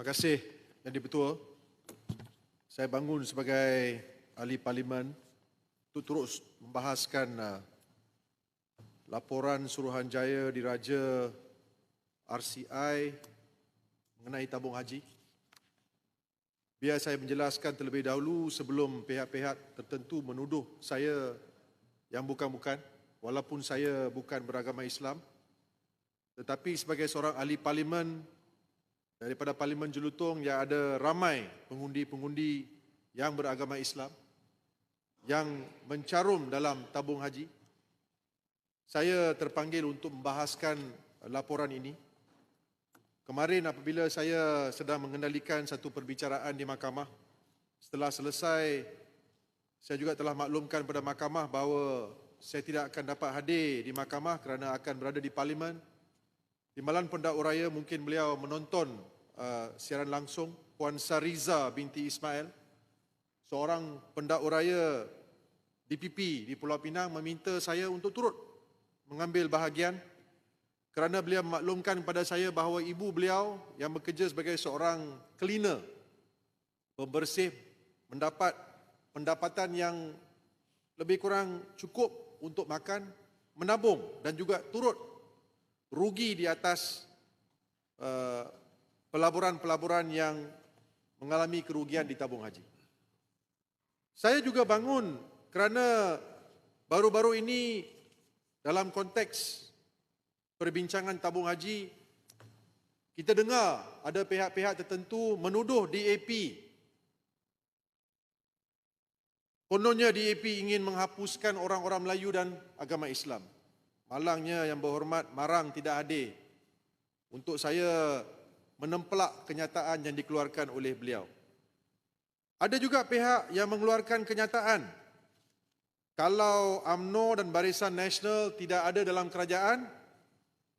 Terima kasih, Yang di-Pertua. Saya bangun sebagai ahli parlimen untuk terus membahaskan laporan Suruhanjaya Diraja RCI mengenai tabung haji. Biar saya menjelaskan terlebih dahulu sebelum pihak-pihak tertentu menuduh saya yang bukan-bukan, walaupun saya bukan beragama Islam, tetapi sebagai seorang ahli parlimen daripada Parlimen Jelutong yang ada ramai pengundi-pengundi yang beragama Islam yang mencarum dalam tabung haji, saya terpanggil untuk membahaskan laporan ini. Kemarin apabila saya sedang mengendalikan satu perbicaraan di mahkamah, setelah selesai, saya juga telah maklumkan pada mahkamah bahawa saya tidak akan dapat hadir di mahkamah kerana akan berada di parlimen. Timbalan Pendakwa Raya, mungkin beliau menonton siaran langsung, Puan Sariza binti Ismail, seorang Pendakwa Raya DPP di Pulau Pinang, meminta saya untuk turut mengambil bahagian kerana beliau memaklumkan kepada saya bahawa ibu beliau yang bekerja sebagai seorang cleaner, pembersih, mendapat pendapatan yang lebih kurang cukup untuk makan, menabung dan juga turut rugi di atas pelaburan-pelaburan yang mengalami kerugian di tabung haji. Saya juga bangun kerana baru-baru ini dalam konteks perbincangan tabung haji, kita dengar ada pihak-pihak tertentu menuduh DAP. Kononnya DAP ingin menghapuskan orang-orang Melayu dan agama Islam. Malangnya Yang Berhormat Marang tidak hadir untuk saya menempelak kenyataan yang dikeluarkan oleh beliau. Ada juga pihak yang mengeluarkan kenyataan kalau UMNO dan Barisan Nasional tidak ada dalam kerajaan,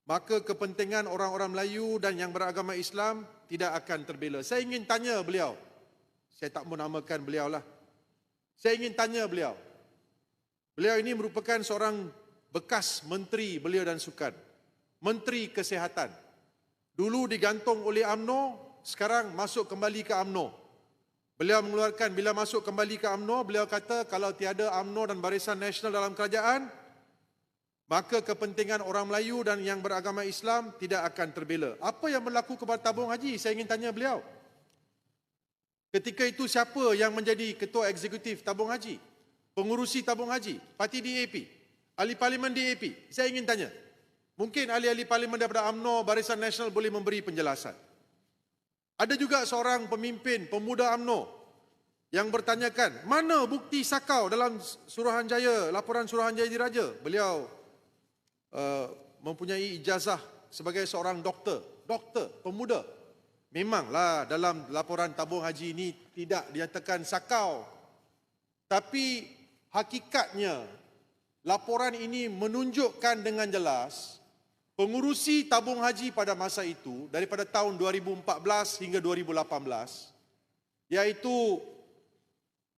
maka kepentingan orang-orang Melayu dan yang beragama Islam tidak akan terbela. Saya ingin tanya beliau, saya tak mau namakan beliau lah. Saya ingin tanya beliau. Beliau ini merupakan seorang bekas Menteri Belia dan Sukan, Menteri Kesihatan. Dulu digantung oleh UMNO, sekarang masuk kembali ke UMNO. Beliau mengeluarkan, bila masuk kembali ke UMNO, beliau kata kalau tiada UMNO dan Barisan Nasional dalam kerajaan, maka kepentingan orang Melayu dan yang beragama Islam tidak akan terbela. Apa yang berlaku kepada tabung haji? Saya ingin tanya beliau. Ketika itu siapa yang menjadi ketua eksekutif tabung haji? Pengurusi tabung haji? Parti DAP? Ahli Parlimen DAP? Saya ingin tanya. Mungkin ahli-ahli parlimen daripada UMNO, Barisan Nasional boleh memberi penjelasan. Ada juga seorang pemimpin pemuda UMNO yang bertanyakan, mana bukti sakau dalam Suruhanjaya, laporan Suruhanjaya Diraja? Beliau mempunyai ijazah sebagai seorang doktor, pemuda. Memanglah dalam laporan tabung haji ini tidak dinyatakan sakau. Tapi hakikatnya laporan ini menunjukkan dengan jelas pengurusi tabung haji pada masa itu daripada tahun 2014 hingga 2018, iaitu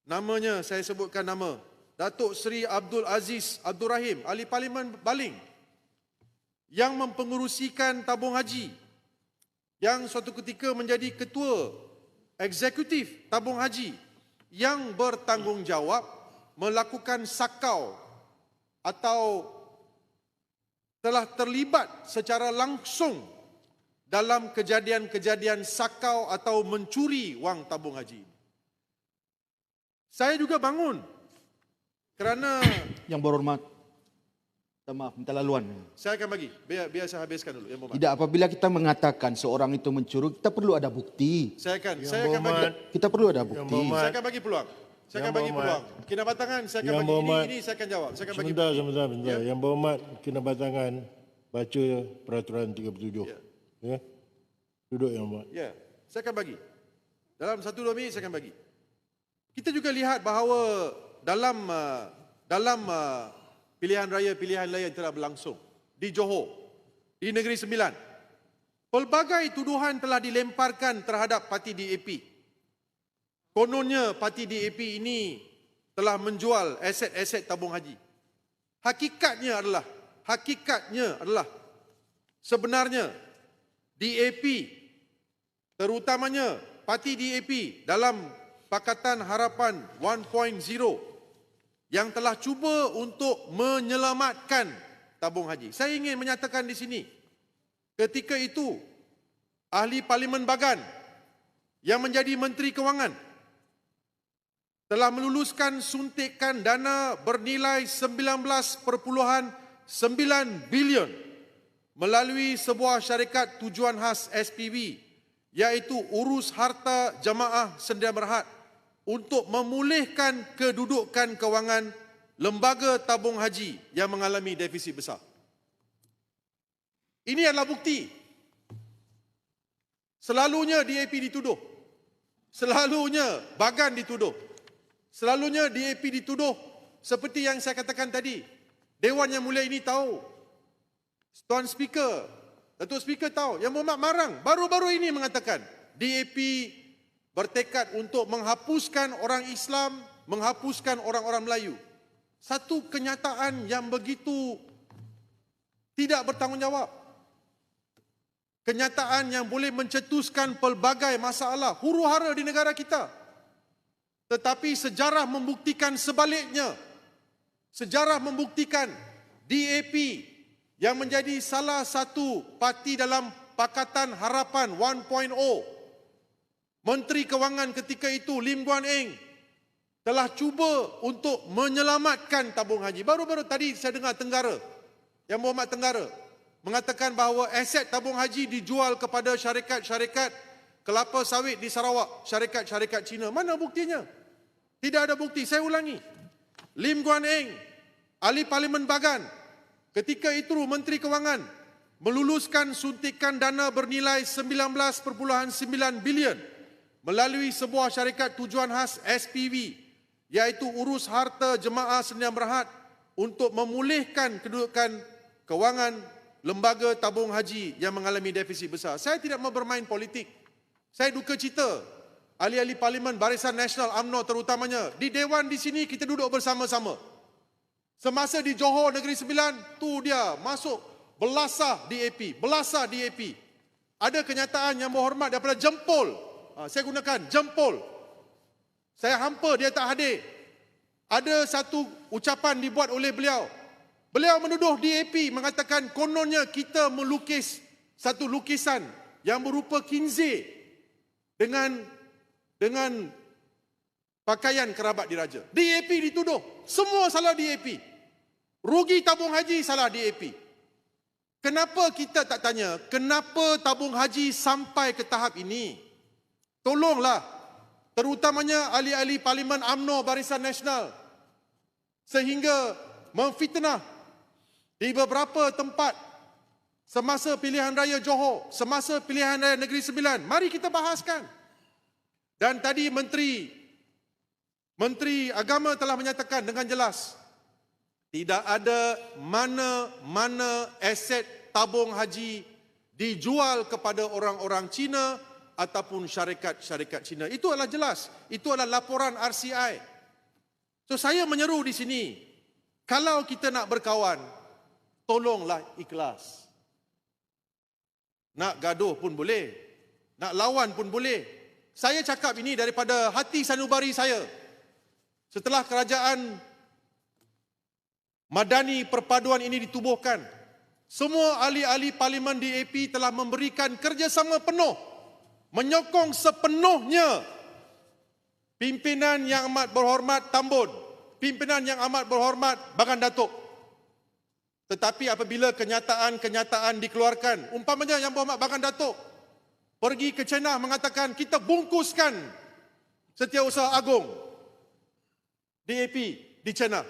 namanya, saya sebutkan nama, Datuk Seri Abdul Aziz Abdul Rahim, Ahli Parlimen Baling, yang mempengurusikan tabung haji, yang suatu ketika menjadi ketua eksekutif tabung haji, yang bertanggungjawab melakukan sakau atau telah terlibat secara langsung dalam kejadian-kejadian sakau atau mencuri wang tabung haji. Saya juga bangun kerana Yang Berhormat, minta maaf, minta laluan. saya akan bagi, biar saya habiskan dulu. Yang Berhormat. Tidak, apabila kita mengatakan seorang itu mencuri, kita perlu ada bukti. Saya akan bagi. Kita perlu ada bukti. Saya akan bagi peluang. Saya akan bagi peluang. Kinabatangan saya akan bagi ini saya akan jawab. Saya akan bagi. Sebentar. Ya. Yang Berhormat Kinabatangan baca peraturan 37. Ya. Duduk Yang Berhormat. Ya, saya akan bagi. Dalam 1-2 minit saya akan bagi. Kita juga lihat bahawa dalam pilihan raya yang telah berlangsung di Johor, di Negeri Sembilan, pelbagai tuduhan telah dilemparkan terhadap parti DAP. Kononnya parti DAP ini telah menjual aset-aset tabung haji. Hakikatnya adalah sebenarnya DAP terutamanya parti DAP dalam Pakatan Harapan 1.0 yang telah cuba untuk menyelamatkan tabung haji. Saya ingin menyatakan di sini, ketika itu Ahli Parlimen Bagan yang menjadi Menteri Kewangan telah meluluskan suntikan dana bernilai 19.9 bilion melalui sebuah syarikat tujuan khas SPV, iaitu Urus Harta Jemaah Sedia Berhad, untuk memulihkan kedudukan kewangan lembaga tabung haji yang mengalami defisit besar. Ini adalah bukti. Selalunya DAP dituduh. Selalunya Bagan dituduh. Selalunya DAP dituduh seperti yang saya katakan tadi. Dewan Yang Mulia ini tahu. Tuan Speaker, Datuk Speaker tahu. Yang Berhormat Marang baru-baru ini mengatakan DAP bertekad untuk menghapuskan orang Islam, menghapuskan orang-orang Melayu. Satu kenyataan yang begitu tidak bertanggungjawab. Kenyataan yang boleh mencetuskan pelbagai masalah huru-hara di negara kita. Tetapi sejarah membuktikan sebaliknya. Sejarah membuktikan DAP yang menjadi salah satu parti dalam Pakatan Harapan 1.0, Menteri Kewangan ketika itu Lim Guan Eng telah cuba untuk menyelamatkan tabung haji. Baru-baru tadi saya dengar Tenggara, Yang Berhormat Tenggara, mengatakan bahawa aset tabung haji dijual kepada syarikat-syarikat kelapa sawit di Sarawak, syarikat-syarikat Cina. Mana buktinya? Tidak ada bukti. Saya ulangi. Lim Guan Eng, Ahli Parlimen Bagan, ketika itu Menteri Kewangan, meluluskan suntikan dana bernilai 19.9 bilion melalui sebuah syarikat tujuan khas SPV, iaitu Urus Harta Jemaah Sedia Berhad, untuk memulihkan kedudukan kewangan lembaga tabung haji yang mengalami defisit besar. Saya tidak mau bermain politik. Saya duka cita ahli-ahli Parlimen Barisan Nasional UMNO terutamanya. Di Dewan di sini kita duduk bersama-sama. Semasa di Johor Negeri Sembilan, tu dia masuk belasah DAP. Ada kenyataan Yang Berhormat daripada jempol. Saya gunakan jempol. Saya hampa dia tak hadir. Ada satu ucapan dibuat oleh beliau. Beliau menuduh DAP, mengatakan kononnya kita melukis satu lukisan yang berupa kinzih dengan pakaian kerabat diraja. DAP dituduh. Semua salah DAP. Rugi tabung haji salah DAP. Kenapa kita tak tanya, kenapa tabung haji sampai ke tahap ini? Tolonglah, terutamanya ahli-ahli Parlimen UMNO Barisan Nasional, sehingga memfitnah di beberapa tempat semasa pilihan raya Johor, semasa pilihan raya Negeri Sembilan. Mari kita bahaskan. Dan tadi Menteri Agama telah menyatakan dengan jelas, tidak ada mana-mana aset tabung haji dijual kepada orang-orang Cina ataupun syarikat-syarikat Cina. Itu adalah jelas. Itu adalah laporan RCI. So saya menyeru di sini, kalau kita nak berkawan, tolonglah ikhlas. Nak gaduh pun boleh, nak lawan pun boleh. Saya cakap ini daripada hati sanubari saya. Setelah kerajaan Madani Perpaduan ini ditubuhkan, semua ahli-ahli Parlimen DAP telah memberikan kerjasama penuh, menyokong sepenuhnya pimpinan Yang Amat Berhormat Tambun, pimpinan Yang Amat Berhormat Bagan Datuk. Tetapi apabila kenyataan-kenyataan dikeluarkan, umpamanya Yang Berhormat Bagan Datuk pergi ke China mengatakan kita bungkuskan Setiausaha Agong DAP di China.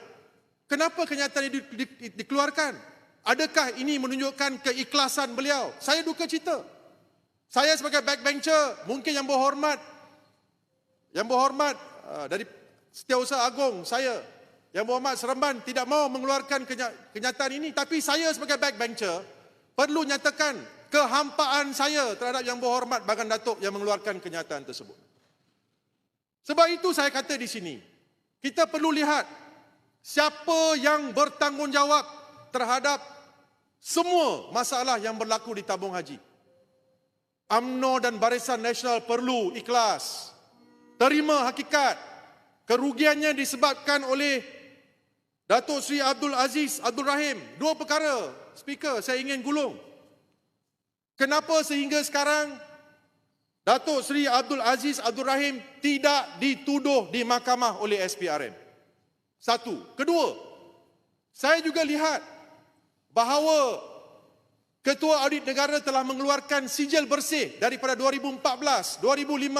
Kenapa kenyataan ini dikeluarkan? Adakah ini menunjukkan keikhlasan beliau? Saya duka cita. Saya sebagai backbencher, mungkin Yang Berhormat dari Setiausaha Agong, saya, Yang Berhormat Seremban tidak mahu mengeluarkan kenyataan ini. Tapi saya sebagai backbencher perlu nyatakan kehampaan saya terhadap Yang Berhormat Bagan Datuk yang mengeluarkan kenyataan tersebut. Sebab itu saya kata di sini, kita perlu lihat siapa yang bertanggungjawab terhadap semua masalah yang berlaku di tabung haji. UMNO dan Barisan Nasional perlu ikhlas. Terima hakikat kerugiannya disebabkan oleh Datuk Seri Abdul Aziz Abdul Rahim. Dua perkara, Speaker, saya ingin gulung. Kenapa sehingga sekarang Datuk Seri Abdul Aziz Abdul Rahim tidak dituduh di mahkamah oleh SPRM? Satu. Kedua, saya juga lihat bahawa Ketua Audit Negara telah mengeluarkan sijil bersih daripada 2014, 2015,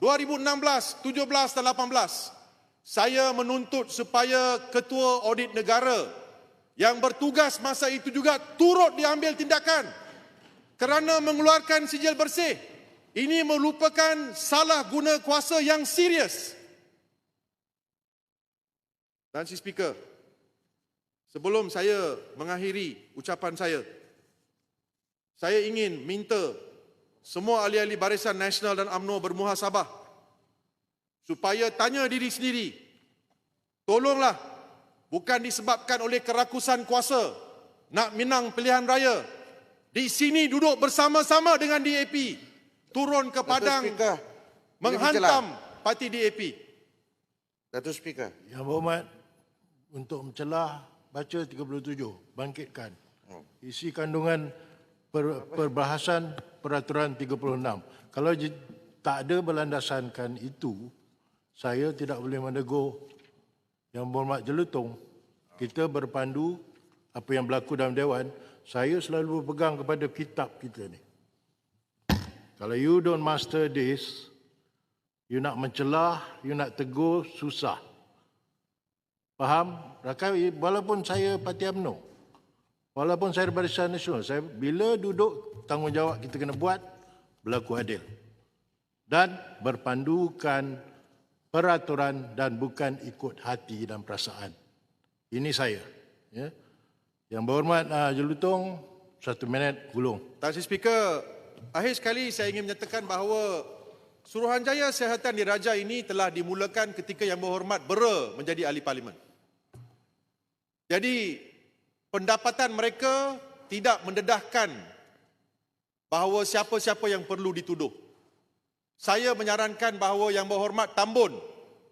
2016, 17 dan 18. Saya menuntut supaya Ketua Audit Negara yang bertugas masa itu juga turut diambil tindakan kerana mengeluarkan sijil bersih. Ini merupakan salah guna kuasa yang serius. Dan si Speaker, sebelum saya mengakhiri ucapan saya ingin minta semua ahli-ahli Barisan Nasional dan UMNO bermuhasabah supaya tanya diri sendiri, tolonglah, bukan disebabkan oleh kerakusan kuasa nak menang pilihan raya, di sini duduk bersama-sama dengan DAP, turun ke padang menghantam parti DAP. Datuk Speaker. Yang berhormat, untuk mencelah, baca 37, bangkitkan. Isi kandungan perbahasan peraturan 36. Kalau tak ada berlandaskan itu, saya tidak boleh menegur. Yang berhormat Jelutong, kita berpandu apa yang berlaku dalam Dewan, saya selalu berpegang kepada kitab kita ni. Kalau you don't master this, you nak mencelah, you nak tegur, susah. Faham? Rakan, walaupun saya parti UMNO, walaupun saya Barisan Nasional, saya bila duduk tanggungjawab kita kena buat, berlaku adil. Dan berpandukan peraturan dan bukan ikut hati dan perasaan. Ini saya. Ya. Yang berhormat Jelutong, 1 minit gulung. Tan Sri Speaker, akhir sekali saya ingin menyatakan bahawa Suruhanjaya Siasatan Diraja ini telah dimulakan ketika Yang Berhormat Bera menjadi ahli parlimen. Jadi, pendapatan mereka tidak mendedahkan bahawa siapa-siapa yang perlu dituduh. Saya menyarankan bahawa Yang Berhormat Tambun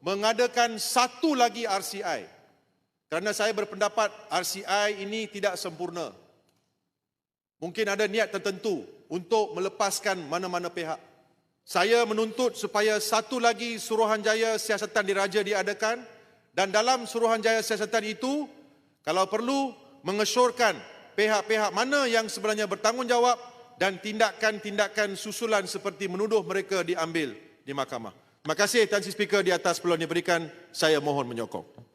mengadakan satu lagi RCI. Kerana saya berpendapat RCI ini tidak sempurna. Mungkin ada niat tertentu untuk melepaskan mana-mana pihak. Saya menuntut supaya satu lagi Suruhanjaya Siasatan Diraja diadakan dan dalam Suruhanjaya Siasatan itu, kalau perlu, mengesyorkan pihak-pihak mana yang sebenarnya bertanggungjawab dan tindakan-tindakan susulan seperti menuduh mereka diambil di mahkamah. Terima kasih Tan Sri Speaker, di atas peluang yang diberikan, saya mohon menyokong.